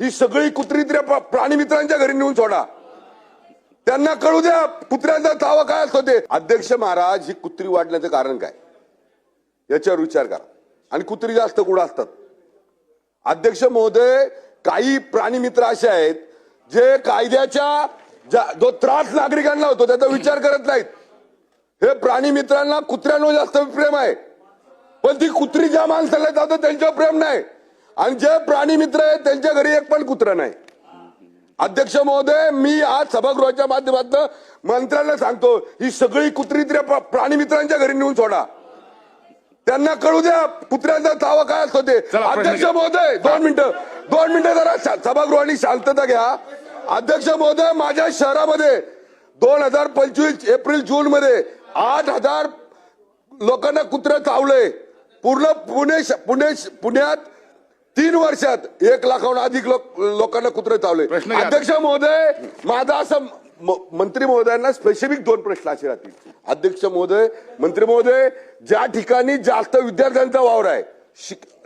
ही सगळी कुत्री प्राणी मित्रांच्या घरी नेऊन सोडा. त्यांना कळू द्या कुत्र्यांचा तावा काय असतो ते. अध्यक्ष महाराज, ही कुत्री वाढण्याचं कारण काय याच्यावर विचार करा. आणि कुत्री जास्त कुठं असतात अध्यक्ष महोदय? काही प्राणी मित्र असे आहेत जे कायद्याच्या जो त्रास नागरिकांना होतो त्याचा विचार करत नाहीत. हे प्राणी मित्रांना कुत्र्यांवर जास्त प्रेम आहे, पण ती कुत्री ज्या माणसाला जातं त्यांच्यावर प्रेम नाही. आणि जे प्राणी मित्र आहेत त्यांच्या घरी एक पण कुत्रा नाही. अध्यक्ष महोदय, मी आज सभागृहाच्या माध्यमातून मंत्र्यांना सांगतो, ही सगळी कुत्री प्राणी मित्रांच्या घरी नेऊन सोडा. त्यांना कळू द्या कुत्र्यांचा तावा काय असतो ते. अध्यक्ष महोदय, 2 मिनिटं जरा सभागृहाने शांतता घ्या. अध्यक्ष महोदय, माझ्या शहरामध्ये 2025 एप्रिल जून मध्ये 8,000 लोकांना कुत्रे चावले. पूर्ण पुण्यात 3 वर्षात 1 लाखाहून अधिक लोकांना कुत्रे चावले. अध्यक्ष महोदय, माझा असं मंत्री महोदयांना स्पेसिफिक 2 प्रश्न असे राहतील. अध्यक्ष महोदय, मंत्री महोदय, ज्या ठिकाणी जास्त विद्यार्थ्यांचा वावर आहे,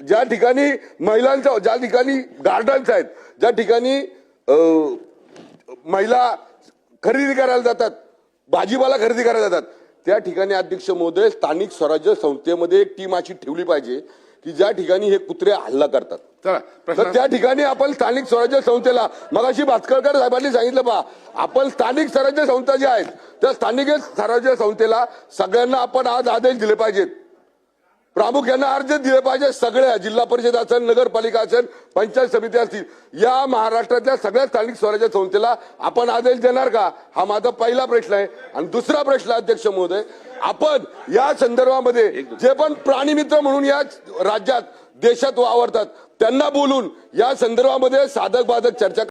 ज्या ठिकाणी महिलांचा, ज्या ठिकाणी गार्डन्स आहेत, ज्या ठिकाणी महिला खरेदी करायला जातात, भाजीपाला खरेदी करायला जातात, त्या ठिकाणी अध्यक्ष महोदय स्थानिक स्वराज्य संस्थेमध्ये एक टीम अशी ठेवली पाहिजे की ज्या ठिकाणी हे कुत्रे हल्ला करतात. तर त्या ठिकाणी आपण स्थानिक स्वराज्य संस्थेला, मगाशी भास्करकर साहेबांनी सांगितलं पहा, आपण स्थानिक स्वराज्य संस्था ज्या आहेत त्या स्थानिक स्वराज्य संस्थेला सगळ्यांना आपण आज आदेश दिले पाहिजेत, प्रामुख्याने अर्ज दिले पाहिजे. सगळ्या जिल्हा परिषद असेल, नगरपालिका असेल, पंचायत समिती असतील, या महाराष्ट्रातल्या सगळ्या स्थानिक स्वराज्य संस्थेला आपण आदेश देणार का, हा माझा पहिला प्रश्न आहे. आणि दुसरा प्रश्न अध्यक्ष महोदय, आपण या संदर्भामध्ये जे पण प्राणी मित्र म्हणून या राज्यात देशात वावरतात त्यांना बोलून या संदर्भामध्ये साधक बाधक चर्चा